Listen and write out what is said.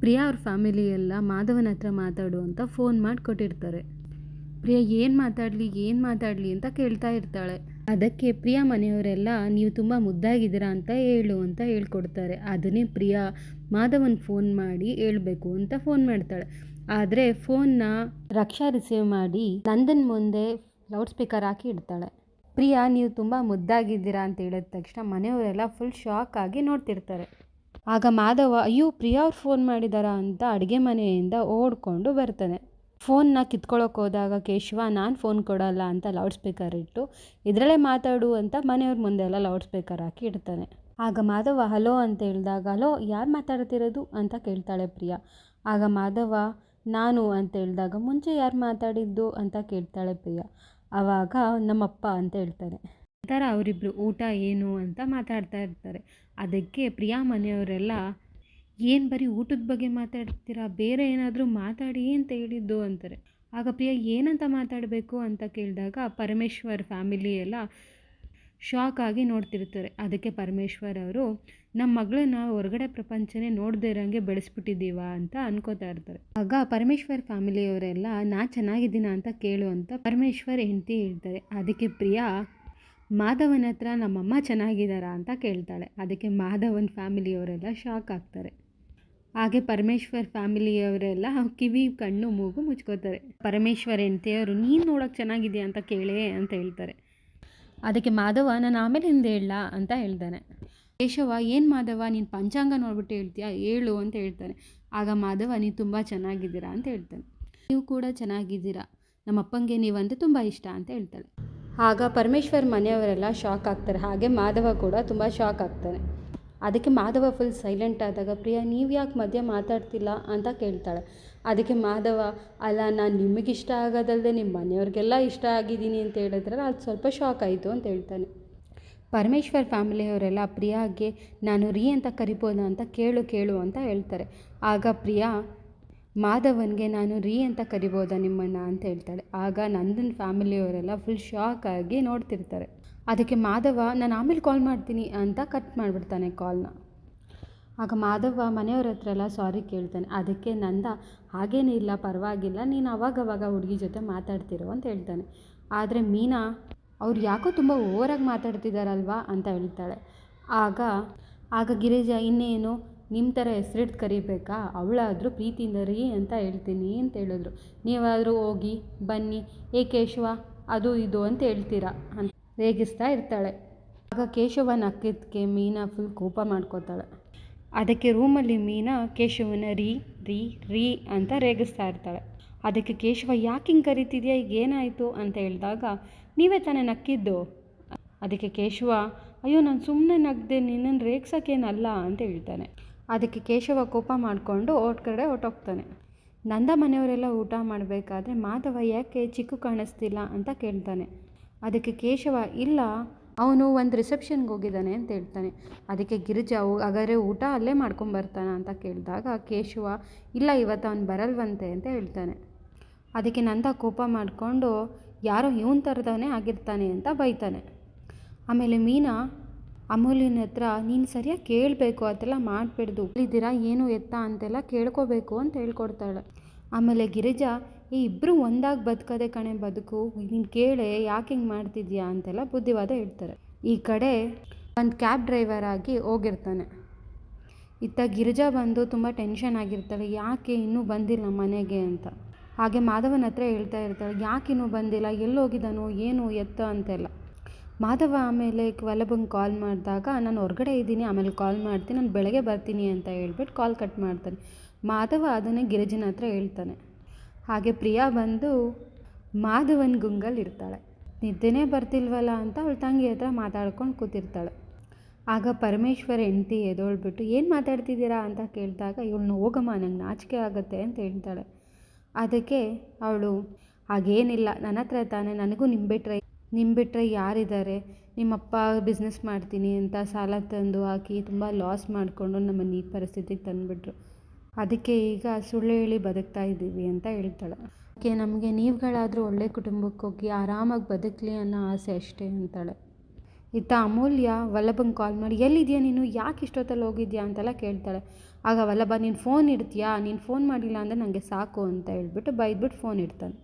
ಪ್ರಿಯಾ ಅವ್ರ ಫ್ಯಾಮಿಲಿ ಎಲ್ಲ ಮಾಧವನ ಹತ್ರ ಮಾತಾಡು ಅಂತ ಫೋನ್ ಮಾಡಿ ಕೊಟ್ಟಿರ್ತಾರೆ. ಪ್ರಿಯಾ ಏನು ಮಾತಾಡಲಿ ಅಂತ ಕೇಳ್ತಾ ಇರ್ತಾಳೆ. ಅದಕ್ಕೆ ಪ್ರಿಯಾ ಮನೆಯವರೆಲ್ಲ ನೀವು ತುಂಬ ಮುದ್ದಾಗಿದ್ದೀರಾ ಅಂತ ಹೇಳು ಅಂತ ಹೇಳ್ಕೊಡ್ತಾರೆ. ಅದನ್ನೇ ಪ್ರಿಯಾ ಮಾಧವನ್ ಫೋನ್ ಮಾಡಿ ಹೇಳ್ಬೇಕು ಅಂತ ಫೋನ್ ಮಾಡ್ತಾಳೆ. ಆದರೆ ಫೋನ್ನ ರಕ್ಷಾ ರಿಸೀವ್ ಮಾಡಿ ನಂದನ್ ಮುಂದೆ ಲೌಡ್ ಸ್ಪೀಕರ್ ಹಾಕಿ ಇಡ್ತಾಳೆ. ಪ್ರಿಯಾ ನೀವು ತುಂಬ ಮುದ್ದಾಗಿದ್ದೀರಾ ಅಂತ ಹೇಳಿದ ತಕ್ಷಣ ಮನೆಯವರೆಲ್ಲ ಫುಲ್ ಶಾಕ್ ಆಗಿ ನೋಡ್ತಿರ್ತಾರೆ. ಆಗ ಮಾಧವ ಅಯ್ಯೋ ಪ್ರಿಯಾ ಅವ್ರು ಫೋನ್ ಮಾಡಿದಾರಾ ಅಂತ ಅಡುಗೆ ಮನೆಯಿಂದ ಓಡ್ಕೊಂಡು ಬರ್ತಾನೆ. ಫೋನ್ನ ಕಿತ್ಕೊಳ್ಳೋಕೆ ಹೋದಾಗ ಕೇಶವ ನಾನು ಫೋನ್ ಕೊಡೋಲ್ಲ ಅಂತ ಲೌಡ್ ಸ್ಪೀಕರ್ ಇಟ್ಟು ಇದರಲ್ಲೇ ಮಾತಾಡು ಅಂತ ಮನೆಯವ್ರ ಮುಂದೆ ಎಲ್ಲ ಲೌಡ್ ಸ್ಪೀಕರ್ ಹಾಕಿ ಇಡ್ತಾನೆ. ಆಗ ಮಾಧವ ಹಲೋ ಅಂತ ಹೇಳಿದಾಗ ಹಲೋ ಯಾರು ಮಾತಾಡ್ತಿರೋದು ಅಂತ ಕೇಳ್ತಾಳೆ ಪ್ರಿಯಾ. ಆಗ ಮಾಧವ ನಾನು ಅಂತ ಹೇಳಿದಾಗ ಮುಂಚೆ ಯಾರು ಮಾತಾಡಿದ್ದು ಅಂತ ಕೇಳ್ತಾಳೆ ಪ್ರಿಯಾ. ಆವಾಗ ನಮ್ಮಪ್ಪ ಅಂತ ಹೇಳ್ತಾರೆ. ನಂತರ ಅವರಿಬ್ಬರು ಊಟ ಏನು ಅಂತ ಮಾತಾಡ್ತಾ ಇರ್ತಾರೆ. ಅದಕ್ಕೆ ಪ್ರಿಯಾ ಮನೆಯವರೆಲ್ಲ ಏನು ಬರೀ ಊಟದ ಬಗ್ಗೆ ಮಾತಾಡ್ತೀರಾ, ಬೇರೆ ಏನಾದರೂ ಮಾತಾಡಿ ಅಂತ ಹೇಳಿದ್ದು ಅಂತಾರೆ. ಆಗ ಪ್ರಿಯಾ ಏನಂತ ಮಾತಾಡಬೇಕು ಅಂತ ಕೇಳಿದಾಗ ಪರಮೇಶ್ವರ್ ಫ್ಯಾಮಿಲಿ ಎಲ್ಲ ಶಾಕ್ ಆಗಿ ನೋಡ್ತಿರ್ತಾರೆ. ಅದಕ್ಕೆ ಪರಮೇಶ್ವರ್ ಅವರು ನಮ್ಮ ಮಗಳನ್ನ ಹೊರಗಡೆ ಪ್ರಪಂಚನೇ ನೋಡದೇ ಇರೋಂಗೆ ಬೆಳೆಸ್ಬಿಟ್ಟಿದ್ದೀವ ಅಂತ ಅನ್ಕೋತಾ ಇರ್ತಾರೆ. ಆಗ ಪರಮೇಶ್ವರ್ ಫ್ಯಾಮಿಲಿಯವರೆಲ್ಲ ನಾ ಚೆನ್ನಾಗಿದ್ದೀನ ಅಂತ ಕೇಳು ಅಂತ ಪರಮೇಶ್ವರ್ ಹೆಂಡತಿ ಹೇಳ್ತಾರೆ. ಅದಕ್ಕೆ ಪ್ರಿಯಾ ಮಾಧವನ ಹತ್ರ ನಮ್ಮಮ್ಮ ಚೆನ್ನಾಗಿದ್ದಾರಾ ಅಂತ ಕೇಳ್ತಾಳೆ. ಅದಕ್ಕೆ ಮಾಧವನ್ ಫ್ಯಾಮಿಲಿಯವರೆಲ್ಲ ಶಾಕ್ ಆಗ್ತಾರೆ. ಹಾಗೆ ಪರಮೇಶ್ವರ್ ಫ್ಯಾಮಿಲಿಯವರೆಲ್ಲ ಕಿವಿ ಕಣ್ಣು ಮೂಗು ಮುಚ್ಕೋತಾರೆ. ಪರಮೇಶ್ವರ್ ಹೆಂಡತಿಯವರು ನೀನು ನೋಡೋಕೆ ಚೆನ್ನಾಗಿದೆಯಾ ಅಂತ ಕೇಳೇ ಅಂತ ಹೇಳ್ತಾರೆ. ಅದಕ್ಕೆ ಮಾಧವ ನಾನು ಆಮೇಲೆ ಹಿಂದೆ ಹೇಳಲ್ಲ ಅಂತ ಹೇಳ್ತಾನೆ. ಕೇಶವ ಏನು ಮಾಧವ ನೀನು ಪಂಚಾಂಗ ನೋಡ್ಬಿಟ್ಟು ಹೇಳ್ತೀಯಾ ಹೇಳು ಅಂತ ಹೇಳ್ತಾನೆ. ಆಗ ಮಾಧವ ನೀವು ತುಂಬ ಚೆನ್ನಾಗಿದ್ದೀರಾ ಅಂತ ಹೇಳ್ತಾನೆ. ನೀವು ಕೂಡ ಚೆನ್ನಾಗಿದ್ದೀರಾ, ನಮ್ಮ ಅಪ್ಪಂಗೆ ನೀವಂತೂ ತುಂಬ ಇಷ್ಟ ಅಂತ ಹೇಳ್ತಾಳೆ. ಆಗ ಪರಮೇಶ್ವರ್ ಮನೆಯವರೆಲ್ಲ ಶಾಕ್ ಆಗ್ತಾರೆ. ಹಾಗೆ ಮಾಧವ ಕೂಡ ತುಂಬ ಶಾಕ್ ಆಗ್ತಾನೆ. ಅದಕ್ಕೆ ಮಾಧವ ಫುಲ್ ಸೈಲೆಂಟ್ ಆದಾಗ ಪ್ರಿಯಾ ನೀವು ಯಾಕೆ ಮಧ್ಯೆ ಮಾತಾಡ್ತಿಲ್ಲ ಅಂತ ಕೇಳ್ತಾಳೆ. ಅದಕ್ಕೆ ಮಾಧವ ಅಲ್ಲ ನಾನು ನಿಮಗಿಷ್ಟ ಆಗೋದಲ್ಲದೆ ನಿಮ್ಮ ಮನೆಯವ್ರಿಗೆಲ್ಲ ಇಷ್ಟ ಆಗಿದ್ದೀನಿ ಅಂತ ಹೇಳಿದ್ರಲ್ಲ ಅದು ಸ್ವಲ್ಪ ಶಾಕ್ ಆಯಿತು ಅಂತ ಹೇಳ್ತಾನೆ. ಪರಮೇಶ್ವರ್ ಫ್ಯಾಮಿಲಿಯವರೆಲ್ಲ ಪ್ರಿಯಾಗೆ ನಾನು ರೀ ಅಂತ ಕರಿಬೋದಾ ಅಂತ ಕೇಳು ಅಂತ ಹೇಳ್ತಾರೆ. ಆಗ ಪ್ರಿಯಾ ಮಾಧವನ್ಗೆ ನಾನು ರೀ ಅಂತ ಕರಿಬೋದಾ ನಿಮ್ಮನ್ನು ಅಂತ ಹೇಳ್ತಾಳೆ. ಆಗ ನಂದನ್ ಫ್ಯಾಮಿಲಿಯವರೆಲ್ಲ ಫುಲ್ ಶಾಕ್ ಆಗಿ ನೋಡ್ತಿರ್ತಾರೆ. ಅದಕ್ಕೆ ಮಾಧವ ನಾನು ಆಮೇಲೆ ಕಾಲ್ ಮಾಡ್ತೀನಿ ಅಂತ ಕಟ್ ಮಾಡಿಬಿಡ್ತಾನೆ ಕಾಲ್ನ. ಆಗ ಮಾಧವ ಮನೆಯವ್ರ ಹತ್ರ ಎಲ್ಲ ಸಾರಿ ಕೇಳ್ತಾನೆ. ಅದಕ್ಕೆ ನಂದ ಹಾಗೇನೇ ಇಲ್ಲ ಪರವಾಗಿಲ್ಲ, ನೀನು ಅವಾಗವಾಗ ಹುಡುಗಿ ಜೊತೆ ಮಾತಾಡ್ತಿರೋ ಅಂತ ಹೇಳ್ತಾನೆ. ಆದರೆ ಮೀನಾ ಅವ್ರು ಯಾಕೋ ತುಂಬ ಓವರಾಗಿ ಮಾತಾಡ್ತಿದ್ದಾರಲ್ವಾ ಅಂತ ಹೇಳ್ತಾಳೆ. ಆಗ ಗಿರಿಜಾ ಇನ್ನೇನು ನಿಮ್ಮ ಥರ ಹೆಸರಿಟ್ಟು ಕರಿಬೇಕಾ, ಅವಳಾದರೂ ಪ್ರೀತಿಯಿಂದ ರೀ ಅಂತ ಹೇಳ್ತೀನಿ ಅಂತ ಹೇಳಿದ್ರು, ನೀವಾದರೂ ಹೋಗಿ ಬನ್ನಿ ಏ ಕೇಶವ ಅದು ಇದು ಅಂತ ಹೇಳ್ತೀರಾ ಅಂತ ರೇಗಿಸ್ತಾ ಇರ್ತಾಳೆ. ಆಗ ಕೇಶವ ನಕ್ಕಿದ್ದಕ್ಕೆ ಮೀನಾ ಫುಲ್ ಕೋಪ ಮಾಡ್ಕೋತಾಳೆ. ಅದಕ್ಕೆ ರೂಮಲ್ಲಿ ಮೀನಾ ಕೇಶವನ ರೀ ರೀ ರೀ ಅಂತ ರೇಗಿಸ್ತಾ ಇರ್ತಾಳೆ. ಅದಕ್ಕೆ ಕೇಶವ ಯಾಕೆ ಹಿಂಗೆ ಕರಿತಿದ್ಯಾ ಈಗ ಏನಾಯಿತು ಅಂತ ಹೇಳಿದಾಗ ನೀವೇ ತಾನೇ ನಕ್ಕಿದ್ದು. ಅದಕ್ಕೆ ಕೇಶವ ಅಯ್ಯೋ ನಾನು ಸುಮ್ಮನೆ ನಗ್ದೆ, ನಿನ್ನನ್ನು ರೇಗ್ಸೋಕ್ಕೇನಲ್ಲ ಅಂತ ಹೇಳ್ತಾನೆ. ಅದಕ್ಕೆ ಕೇಶವ ಕೋಪ ಮಾಡಿಕೊಂಡು ಕಡೆ ಹೊಟ್ಟೋಗ್ತಾನೆ. ನಂದ ಮನೆಯವರೆಲ್ಲ ಊಟ ಮಾಡಬೇಕಾದ್ರೆ ಮಾಧವ ಯಾಕೆ ಚಿಕ್ಕು ಕಾಣಿಸ್ತಿಲ್ಲ ಅಂತ ಕೇಳ್ತಾನೆ. ಅದಕ್ಕೆ ಕೇಶವ ಇಲ್ಲ ಅವನು ಒಂದು ರಿಸೆಪ್ಷನ್ಗೆ ಹೋಗಿದ್ದಾನೆ ಅಂತ ಹೇಳ್ತಾನೆ. ಅದಕ್ಕೆ ಗಿರಿಜಾ ಹಾಗಾದರೆ ಊಟ ಅಲ್ಲೇ ಮಾಡ್ಕೊಂಬರ್ತಾನೆ ಅಂತ ಕೇಳಿದಾಗ ಕೇಶವ ಇಲ್ಲ ಇವತ್ತು ಅವನು ಬರಲ್ವಂತೆ ಅಂತ ಹೇಳ್ತಾನೆ. ಅದಕ್ಕೆ ನಂದ ಕೋಪ ಮಾಡಿಕೊಂಡು ಯಾರೋ ಇವನ್ ಥರದವನೇ ಆಗಿರ್ತಾನೆ ಅಂತ ಬೈತಾನೆ. ಆಮೇಲೆ ಮೀನಾ ಅಮೂಲ್ಯನ ಹತ್ರ ನೀನು ಸರಿಯಾಗಿ ಕೇಳಬೇಕು ಅದೆಲ್ಲ ಮಾಡಿಬಿಡ್ದು ಇದ್ದೀರಾ ಏನು ಎತ್ತ ಅಂತೆಲ್ಲ ಕೇಳ್ಕೋಬೇಕು ಅಂತ ಹೇಳ್ಕೊಡ್ತಾಳೆ. ಆಮೇಲೆ ಗಿರಿಜಾ ಈ ಇಬ್ಬರು ಒಂದಾಗಿ ಬದುಕೋದೆ ಕಣೆ ಬದುಕು, ನೀನು ಕೇಳೆ ಯಾಕೆ ಹಿಂಗೆ ಮಾಡ್ತಿದ್ಯಾ ಅಂತೆಲ್ಲ ಬುದ್ಧಿವಾದ ಹೇಳ್ತಾರೆ. ಈ ಕಡೆ ಒಂದು ಕ್ಯಾಬ್ ಡ್ರೈವರ್ ಆಗಿ ಹೋಗಿರ್ತಾನೆ. ಇತ್ತ ಗಿರಿಜಾ ಬಂದು ತುಂಬ ಟೆನ್ಷನ್ ಆಗಿರ್ತಾಳೆ, ಯಾಕೆ ಇನ್ನೂ ಬಂದಿಲ್ಲ ಮನೆಗೆ ಅಂತ. ಹಾಗೆ ಮಾಧವನ ಹತ್ರ ಹೇಳ್ತಾ ಇರ್ತಾಳೆ ಯಾಕೆ ಇನ್ನೂ ಬಂದಿಲ್ಲ, ಎಲ್ಲಿ ಹೋಗಿದ್ದಾನೋ ಏನು ಎತ್ತ ಅಂತೆಲ್ಲ. ಮಾಧವ ಆಮೇಲೆ ವಲ್ಲಭಂಗೆ ಕಾಲ್ ಮಾಡಿದಾಗ ನಾನು ಹೊರಗಡೆ ಇದ್ದೀನಿ ಆಮೇಲೆ ಕಾಲ್ ಮಾಡ್ತೀನಿ, ನಾನು ಬೆಳಗ್ಗೆ ಬರ್ತೀನಿ ಅಂತ ಹೇಳ್ಬಿಟ್ಟು ಕಾಲ್ ಕಟ್ ಮಾಡ್ತಾನೆ. ಮಾಧವ ಅದನ್ನೇ ಗಿರಿಜನ ಹತ್ರ ಹೇಳ್ತಾನೆ. ಹಾಗೆ ಪ್ರಿಯಾ ಬಂದು ಮಾಧವನ ಗುಂಗಲ್ಲಿ ಇರ್ತಾಳೆ. ನಿದ್ದೆನೇ ಬರ್ತಿಲ್ವಲ್ಲ ಅಂತ ಅವಳ ತಂಗಿ ಹತ್ರ ಮಾತಾಡ್ಕೊಂಡು ಕೂತಿರ್ತಾಳೆ. ಆಗ ಪರಮೇಶ್ವರ್ ಹೆಂಡತಿ ಎದೊಳ್ಬಿಟ್ಟು ಏನು ಮಾತಾಡ್ತಿದ್ದೀರಾ ಅಂತ ಕೇಳಿದಾಗ ಇವಳನ್ನ ಹೋಗಮ್ಮ ನಂಗೆ ನಾಚಿಕೆ ಆಗುತ್ತೆ ಅಂತ ಹೇಳ್ತಾಳೆ. ಅದಕ್ಕೆ ಅವಳು ಹಾಗೇನಿಲ್ಲ ನನ್ನ ಹತ್ರ ತಾನೇ, ನನಗೂ ನಿಮ್ಮ ಬಿಟ್ಟರೆ ಯಾರಿದ್ದಾರೆ, ನಿಮ್ಮಪ್ಪ ಬಿಸ್ನೆಸ್ ಮಾಡ್ತೀನಿ ಅಂತ ಸಾಲ ತಂದು ಹಾಕಿ ತುಂಬ ಲಾಸ್ ಮಾಡಿಕೊಂಡು ನಮ್ಮನ್ನು ಈ ಪರಿಸ್ಥಿತಿಗೆ ತಂದುಬಿಟ್ರು, ಅದಕ್ಕೆ ಈಗ ಸುಳ್ಳು ಹೇಳಿ ಬದುಕ್ತಾ ಇದ್ದೀವಿ ಅಂತ ಹೇಳ್ತಾಳೆ. ಅದಕ್ಕೆ ನಮಗೆ ನೀವುಗಳಾದರೂ ಒಳ್ಳೆ ಕುಟುಂಬಕ್ಕೆ ಹೋಗಿ ಆರಾಮಾಗಿ ಬದುಕಲಿ ಅನ್ನೋ ಆಸೆ ಅಷ್ಟೇ ಅಂತಾಳೆ. ಇತ್ತ ಅಮೂಲ್ಯ ವಲ್ಲಭಂಗೆ ಕಾಲ್ ಮಾಡಿ ಎಲ್ಲಿದೆಯಾ ನೀನು, ಯಾಕೆ ಇಷ್ಟೊತ್ತಲ್ಲಿ ಹೋಗಿದ್ಯಾ ಅಂತೆಲ್ಲ ಕೇಳ್ತಾಳೆ. ಆಗ ವಲ್ಲಭ ನೀನು ಫೋನ್ ಇಡ್ತೀಯಾ, ನೀನು ಫೋನ್ ಮಾಡಿಲ್ಲ ಅಂದರೆ ನನಗೆ ಸಾಕು ಅಂತ ಹೇಳ್ಬಿಟ್ಟು ಬೈದ್ಬಿಟ್ಟು ಫೋನ್ ಇಡ್ತಾನೆ.